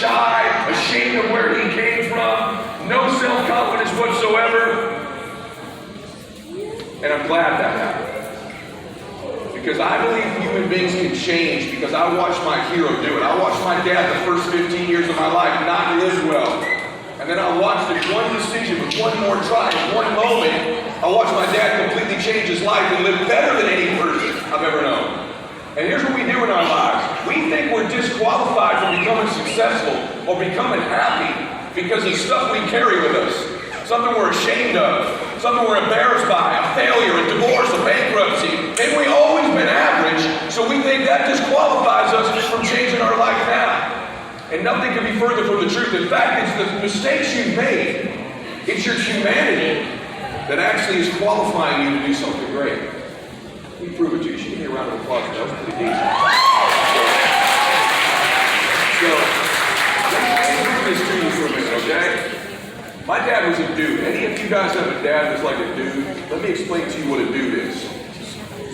shy, ashamed of where he came from, no self-confidence whatsoever. And I'm glad that happened. Because I believe human beings can change because I watched my hero do it. I watched my dad the first 15 years of my life not live well. And then I watched it one decision with one more try, one moment. I watched my dad completely change his life and live better than any person I've ever known. And here's what we do in our lives. We think we're disqualified from becoming successful or becoming happy because of stuff we carry with us. Something we're ashamed of, something we're embarrassed by, a failure, a divorce, a bankruptcy. Maybe we've always been average, so we think that disqualifies us from changing our life now. And nothing can be further from the truth. In fact, it's the mistakes you've made, it's your humanity that actually is qualifying you to do something great. Let me prove it to you. You should give me a round of applause. That was pretty decent. So let me prove this to you for a minute, okay? My dad was a dude. Any of you guys have a dad that's like a dude? Let me explain to you what a dude is.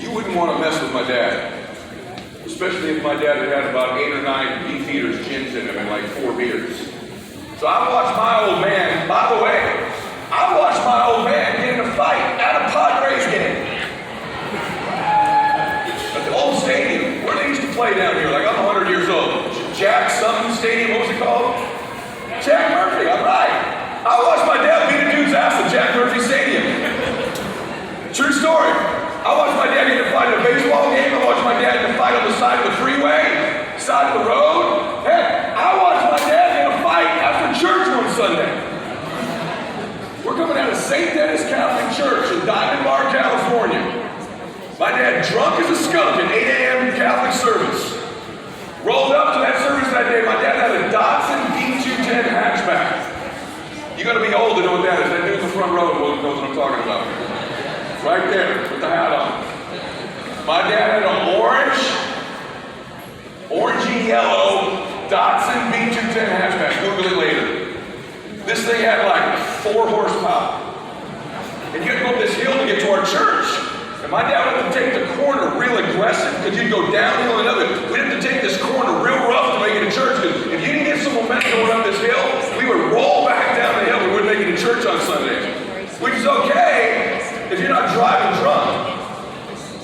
You wouldn't want to mess with my dad. Especially if my dad had about 8 or 9 Beefeaters gins in him and like 4 beers. So I watched my old man, by the way, I watched my old man get in a fight at a Padres game. At the old stadium, where they used to play down here, like I'm 100 years old. Jack something stadium, what was it called? Jack Murphy, I'm right. I watched my dad beat a dude's ass at Jack Murphy Stadium. True story. I watched my dad get in a fight at a baseball game. I watched my dad get in a fight on the side of the freeway, side of the road. Heck, I watched my dad get in a fight after church one Sunday. We're coming out of St. Dennis Catholic Church in Diamond Bar, California. My dad drunk as a skunk at 8 a.m. Catholic service. Rolled up to that service that day. My dad had a Datsun D210 hatchback. You gotta be old to know what that is. That dude in the front row knows what I'm talking about. Right there, with the hat on. My dad had an orangey yellow Datsun B210 hatchback. Google it later. This thing had like 4 horsepower. And you had to go up this hill to get to our church. And my dad would have to take the corner real aggressive because you'd go downhill and other. We'd have to take this corner real rough to make it to church because if you didn't get some momentum going up this hill, we would roll back down the hill. We wouldn't make it to church on Sunday. Which is okay if you're not driving drunk.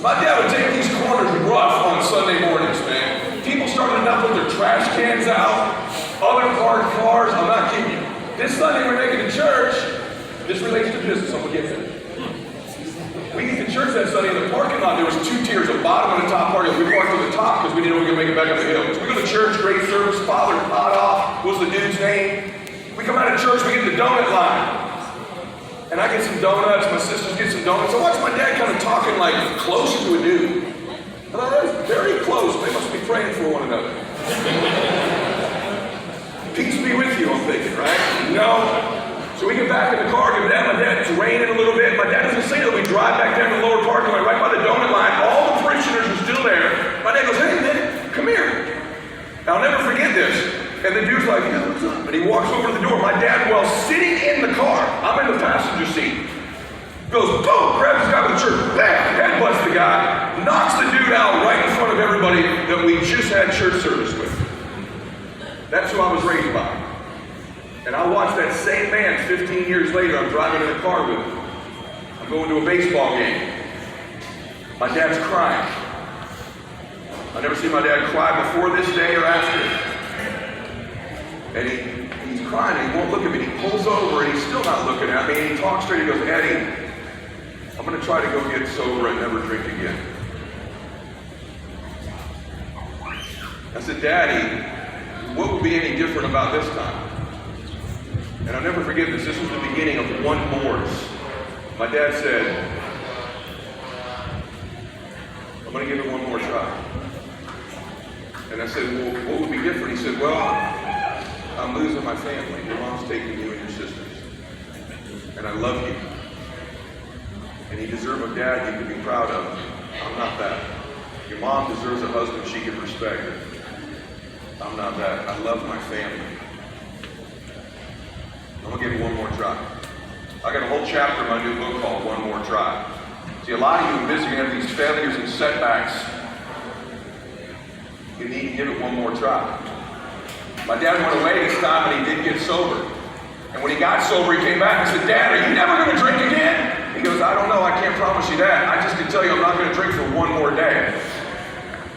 My dad would take these corners rough on Sunday mornings, man. People started to put their trash cans out, other parked cars. I'm not kidding you. This Sunday we're making to church. This relates to business. I'm gonna get there. We get to church that Sunday in the parking lot. There was 2 tiers, a bottom and a top parking lot. We parked at the top because we didn't know we were gonna make it back up the hill. So we go to church, great service, Father hot off. What was the dude's name? We come out of church, we get the donut line. And I get some donuts, my sisters get some donuts. I watch my dad kind of talking like close to a dude. And I was very close. They must be praying for one another. Peace be with you, I'm thinking, right? No. So we get back in the car, give that. My dad, it's raining a little bit. My dad doesn't say that. We drive back down to the lower parking lot, right by the donut line. All the parishioners are still there. My dad goes, hey, man, come here. I'll never forget this. And the dude's like, yeah, what's up? And he walks over to the door. My dad, while sitting in the car, I'm in the passenger seat, goes, boom, grabs this guy with the church, bam, headbutts the guy, knocks the dude out right in front of everybody that we just had church service with. That's who I was raised by. And I watched that same man 15 years later. I'm driving in the car with him. I'm going to a baseball game. My dad's crying. I've never seen my dad cry before this day or after. And he's crying and he won't look at me. He pulls over and he's still not looking at me. And he talks straight. He goes, Eddie, I'm going to try to go get sober and never drink again. I said, Daddy, what would be any different about this time? And I'll never forget this. This was the beginning of 1 Moors. My dad said, I'm going to give it 1 more shot. And I said, well, what would be different? He said, well, I'm losing my family. Your mom's taking you and your sisters. And I love you. And you deserve a dad you can be proud of. I'm not that. Your mom deserves a husband she can respect. I'm not that. I love my family. I'm going to give it 1 more try. I got a whole chapter in my new book called 1 More Try. See, a lot of you are busy having these failures and setbacks. You need to give it 1 more try. My dad went away this time and he did get sober. And when he got sober, he came back and said, Dad, are you never going to drink again? He goes, I don't know, I can't promise you that. I just can tell you I'm not going to drink for one more day.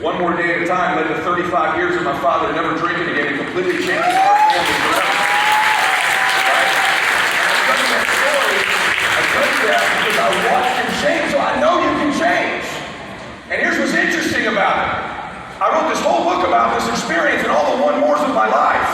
One more day at a time led to 35 years of my father never drinking again and completely changing our family forever. I tell you that because I watched him change, so I know you can change. And here's what's interesting about it. I wrote this whole book about this experience and all the one mores of my life.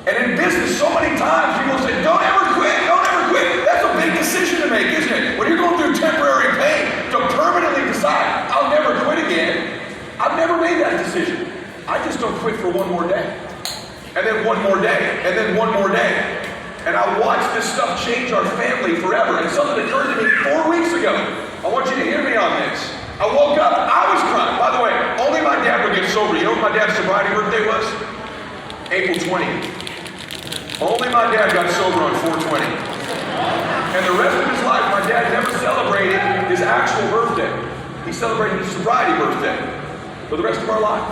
And in business, so many times people say, don't ever quit, don't ever quit. That's a big decision to make, isn't it? When you're going through temporary pain, to permanently decide, I'll never quit again. I've never made that decision. I just don't quit for one more day. And then one more day, and then one more day. And I watched this stuff change our family forever. And something occurred to me 4 weeks ago. I want you to hear me on this. I woke up, I was crying. By the way, only my dad would get sober. You know what my dad's sobriety birthday was? April 20th. Only my dad got sober on 4/20. And the rest of his life, my dad never celebrated his actual birthday. He celebrated his sobriety birthday for the rest of our life.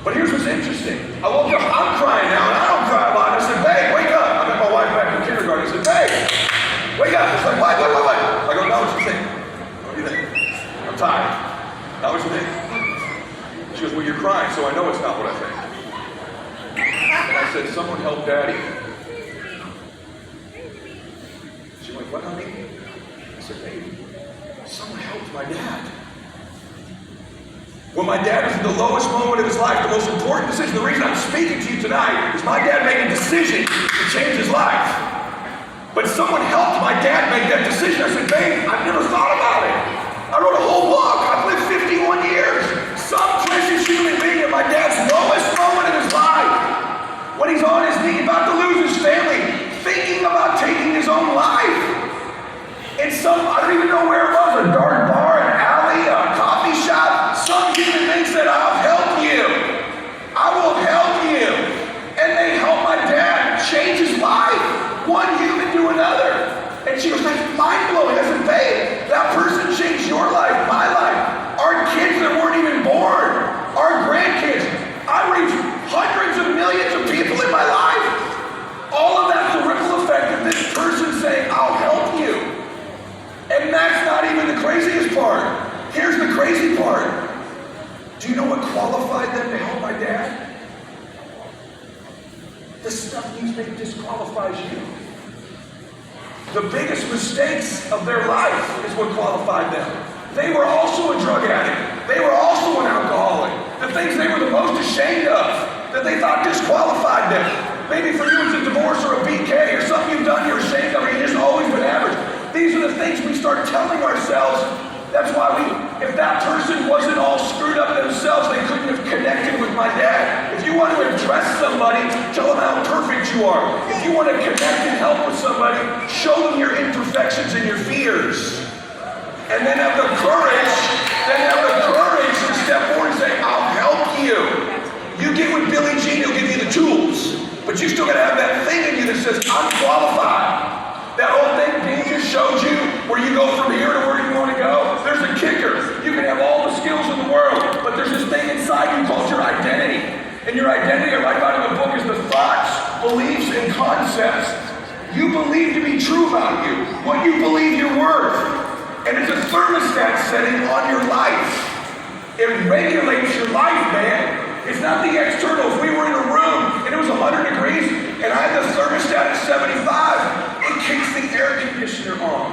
But here's what's interesting. I woke up, I'm crying now, and I don't cry a lot. I said, babe, wake up. I met my wife back in kindergarten. I said, babe, wake up. She's like, what? I go, no, what you think? What do you think? I'm tired. Now what you think? She goes, well, you're crying, so I know it's not what I think. And I said, someone help Daddy. She went, what, honey? I said, baby, someone helped my dad. When my dad was in the lowest moment of his life, the most important decision, the reason I'm speaking to you tonight is my dad made a decision to change his life. But someone helped my dad make that decision. I said, babe, I've never thought about it. I wrote a whole book. I've lived 51 years. Some precious human being at my dad's lowest moment of his life, when he's on his knee about to lose his family, thinking about taking his own life. In some, I don't even know where it was, a dark bar, an alley, a coffee shop. Some human being said, I'll help you. I will help you. And they helped my dad change his life, one human to another. And she was like, mind-blowing. I said, babe, that person changed your life, my life. Our kids that weren't even born, our grandkids. I reached hundreds of millions of people in my life. All of that's the ripple effect of this person saying, I'll help you. And that's not even the craziest part. Here's the crazy part. Do you know what qualified them to help my dad? The stuff you think disqualifies you. The biggest mistakes of their life is what qualified them. They were also a drug addict. They were also an alcoholic. The things they were the most ashamed of, that they thought disqualified them. Maybe for you it's a divorce or a BK or something you've done you're ashamed of, or you've just always been average. These are the things we start telling ourselves. That's why if that person wasn't all screwed up themselves, they couldn't have connected with my dad. If you want to address somebody, tell them how perfect you are. If you want to connect and help with somebody, show them your imperfections and your fears. And then have the courage to step forward and say, I'll help you. You get with Billy Jean, he'll give you the tools. But you still got to have that thing in you that says, I'm qualified. That old thing Dean just showed you, where you go from here to where you want to go, there's a kicker. You can have all the skills in the world, but there's this thing inside you called your identity. And your identity, I write about in the book, is the thoughts, beliefs, and concepts you believe to be true about you, what you believe you're worth. And it's a thermostat setting on your life. It regulates your life, man. It's not the external. If we were in a room and it was 100 degrees and I had the thermostat at 75, it kicks the air conditioner on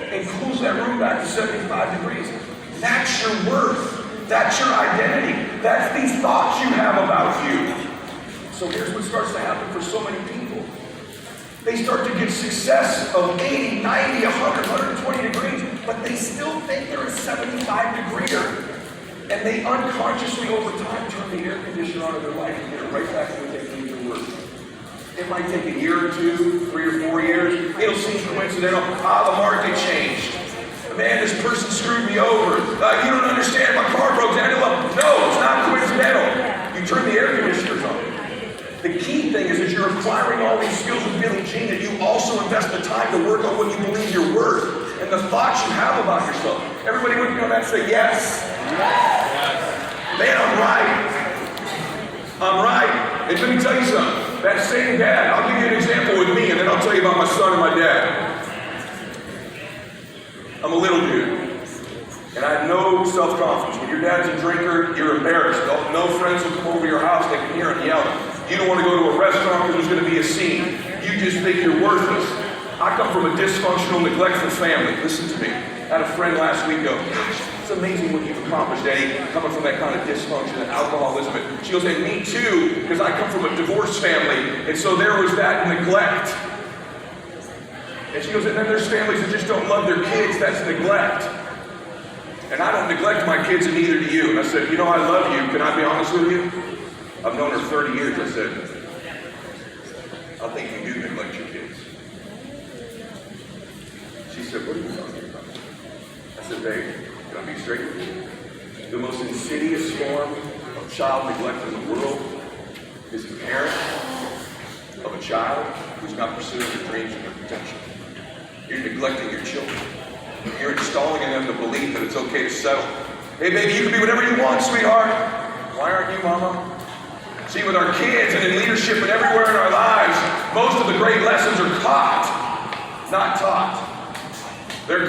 and cools that room back to 75 degrees. That's your worth. That's your identity. That's these thoughts you have about you. So here's what starts to happen for so many people. They start to get success of 80, 90, 100, 120 degrees, but they still think they're a 75-degreer. And they unconsciously, over time, turn the air conditioner on in their life and get it right back to what they think they're worth. It might take a year or 2, 3 or 4 years. It'll seem coincidental. The market changed. Man, this person screwed me over. You don't understand, my car broke down. No, it's not coincidental. You turn the air conditioners on. The key thing is that you're acquiring all these skills with Billy Jean, that you also invest the time to work on what you believe you're worth and the thoughts you have about yourself. Everybody with me on that say yes. Man, I'm right. I'm right. And let me tell you something. That same dad, I'll give you an example with me, and then I'll tell you about my son and my dad. I'm a little dude. And I have no self-confidence. When your dad's a drinker, you're embarrassed. No friends will come over your house, they can hear him yelling. You don't want to go to a restaurant because there's going to be a scene. You just think you're worthless. I come from a dysfunctional, neglectful family. Listen to me. I had a friend last week go, gosh, it's amazing what you've accomplished, Eddie, coming from that kind of dysfunction and alcoholism. She goes, and me too, because I come from a divorced family, and so there was that neglect. And she goes, and then there's families that just don't love their kids. That's neglect. And I don't neglect my kids, and neither do you. And I said, you know, I love you. Can I be honest with you? I've known her 30 years. I said, I think you do neglect your kids. She said, what are you talking about? I said, babe, can I be straight with you? The most insidious form of child neglect in the world is the parent of a child who's not pursuing their dreams and their potential. You're neglecting your children. You're installing in them the belief that it's okay to settle. Hey, baby, you can be whatever you want, sweetheart. Why aren't you, mama? See, with our kids and in leadership and everywhere in our lives, most of the great lessons are caught, not taught. They're